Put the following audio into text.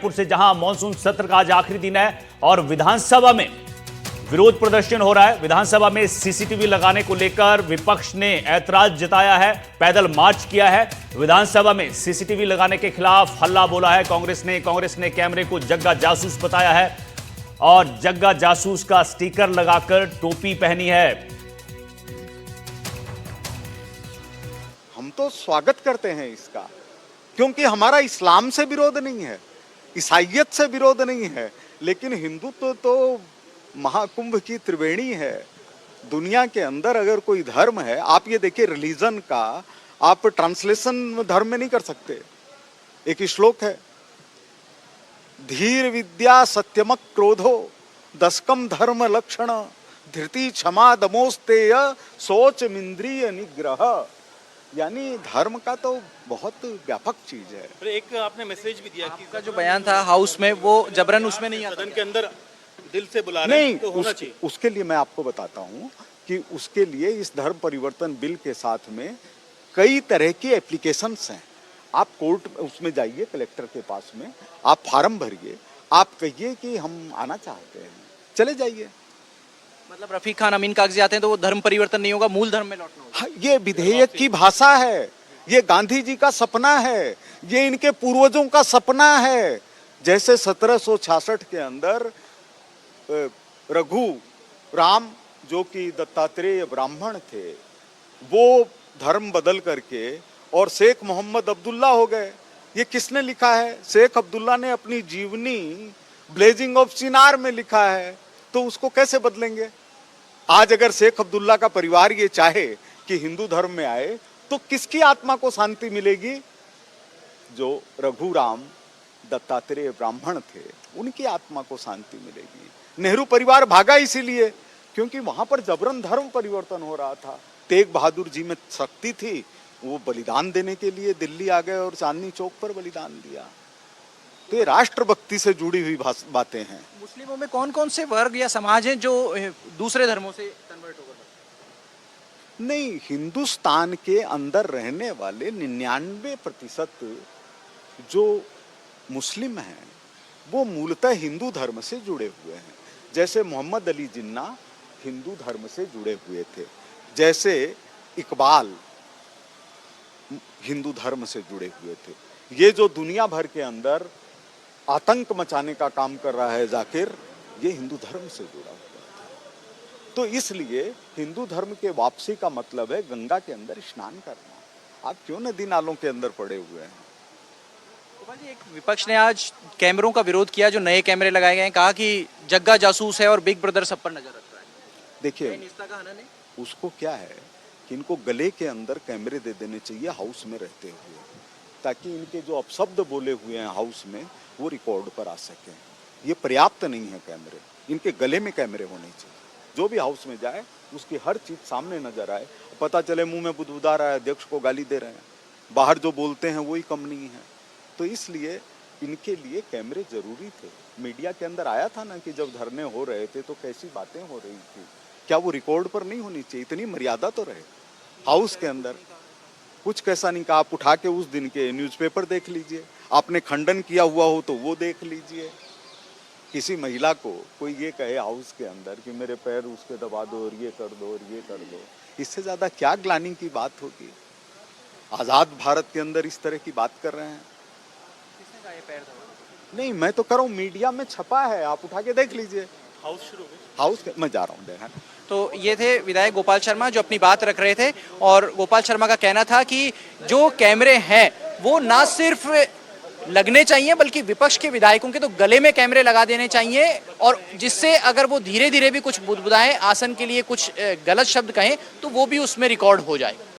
से जहां मानसून सत्र का आज आखिरी दिन है और विधानसभा में विरोध प्रदर्शन हो रहा है। विधानसभा में सीसीटीवी लगाने को लेकर विपक्ष ने ऐतराज जताया है, पैदल मार्च किया है। विधानसभा में सीसीटीवी लगाने के खिलाफ हल्ला बोला है कांग्रेस ने कैमरे को जग्गा जासूस बताया है और जग्गा जासूस का स्टिकर लगाकर टोपी पहनी है। हम तो स्वागत करते हैं इसका, क्योंकि हमारा इस्लाम से विरोध नहीं है, ईसाइयत से विरोध नहीं है, लेकिन हिंदुत्व तो महाकुंभ की त्रिवेणी है। दुनिया के अंदर अगर कोई धर्म है, आप ये देखिए, रिलीजन का आप ट्रांसलेशन धर्म में नहीं कर सकते। एक श्लोक है, धीर विद्या सत्यमक क्रोधो दशकम धर्म लक्षण धृति क्षमा दमोस्तेय सोच इंद्रिय निग्रह। यानी धर्म का तो बहुत व्यापक चीज है। एक आपने मैसेज भी दिया कि आपका जो बयान था हाउस में, वो जबरन उसमें नहीं आता, सदन के अंदर दिल से बुला रहे हैं, तो होना चाहिए। उसके लिए मैं आपको बताता हूं कि उसके लिए इस धर्म परिवर्तन बिल के साथ में कई तरह की एप्लीकेशंस हैं। आप कोर्ट उसमें जाइए, कलेक्टर के पास में आप फार्म भरिए, आप कहिए कि हम आना चाहते हैं, चले जाइए। मतलब रफीक खान अमीन कागजी आते हैं तो वो धर्म परिवर्तन नहीं होगा, मूल धर्म में लौटना होगा। हाँ, ये विधेयक की भाषा है, ये गांधी जी का सपना है, ये इनके पूर्वजों का सपना है। जैसे 1766 के अंदर रघु राम, जो कि दत्तात्रेय ब्राह्मण थे, वो धर्म बदल करके और शेख मोहम्मद अब्दुल्ला हो गए। ये किसने लिखा है? शेख अब्दुल्ला ने अपनी जीवनी ब्लेजिंग ऑफ चिनार में लिखा है। तो उसको कैसे बदलेंगे? आज अगर शेख अब्दुल्ला का परिवार ये चाहे कि हिंदू धर्म में आए, तो किसकी आत्मा को शांति मिलेगी? जो रघुराम दत्तात्रेय ब्राह्मण थे, उनकी आत्मा को शांति मिलेगी। नेहरू परिवार भागा इसीलिए क्योंकि वहां पर जबरन धर्म परिवर्तन हो रहा था। तेग बहादुर जी में शक्ति थी, वो बलिदान देने के लिए दिल्ली आ गए और चांदनी चौक पर बलिदान दिया। तो ये राष्ट्रभक्ति से जुड़ी हुई बातें हैं। मुस्लिमों में कौन कौन से वर्ग या समाज हैं जो दूसरे धर्मों से कन्वर्ट होकर? नहीं, हिंदुस्तान के अंदर रहने वाले 99% जो मुस्लिम हैं वो मूलतः हिंदू धर्म से जुड़े हुए हैं। जैसे मोहम्मद अली जिन्ना हिंदू धर्म से जुड़े हुए थे, जैसे इकबाल हिंदू धर्म से जुड़े हुए थे। ये जो दुनिया भर के अंदर आतंक मचाने का काम कर रहा है जाकिर, ये हिंदू धर्म से जुड़ा हुआ है। तो इसलिए हिंदू धर्म के वापसी का मतलब है गंगा के अंदर स्नान करना। आप क्यों नदी नालों के अंदर पड़े हुए हैं? एक विपक्ष ने आज कैमरों का विरोध किया, जो नए कैमरे लगाए गए हैं, कहा कि जग्गा जासूस है और बिग ब्रदर सब पर नजर रख रहा है। देखिए, उसको क्या है कि इनको गले के अंदर कैमरे दे देने चाहिए हाउस में रहते हुए, ताकि इनके जो अपशब्द बोले हुए हैं हाउस में वो रिकॉर्ड पर आ सके। ये पर्याप्त नहीं है कैमरे, इनके गले में कैमरे होने चाहिए। जो भी हाउस में जाए उसकी हर चीज सामने नजर आए, पता चले मुंह में बुदबुदा रहा है, अध्यक्ष को गाली दे रहे हैं, बाहर जो बोलते हैं वही कम नहीं है। तो इसलिए इनके लिए कैमरे जरूरी थे। मीडिया के अंदर आया था ना कि जब धरने हो रहे थे तो कैसी बातें हो रही थी, क्या वो रिकॉर्ड पर नहीं होनी चाहिए? इतनी मर्यादा तो रहे। हाउस के अंदर कुछ कैसा नहीं कहा। आप उठा के उस दिन के न्यूज़पेपर देख लीजिए, आपने खंडन किया हुआ हो तो वो देख लीजिए। किसी महिला को कोई ये कहे हाउस के अंदर कि मेरे पैर उसके दबा दो और ये कर दो और ये कर दो, इससे ज्यादा क्या ग्लानि की बात होगी? आजाद भारत के अंदर इस तरह की बात कर रहे हैं। नहीं, मैं तो कर रहा हूँ, मीडिया में छपा है, आप उठा के देख लीजिए। हाउस शुरू हो हाउस मैं जा रहा हूँ देखा। तो ये थे विधायक गोपाल शर्मा जो अपनी बात रख रहे थे, और गोपाल शर्मा का कहना था कि जो कैमरे हैं वो ना सिर्फ लगने चाहिए बल्कि विपक्ष के विधायकों के तो गले में कैमरे लगा देने चाहिए, और जिससे अगर वो धीरे धीरे भी कुछ बुदबुदाएं, आसन के लिए कुछ गलत शब्द कहें, तो वो भी उसमें रिकॉर्ड हो जाए।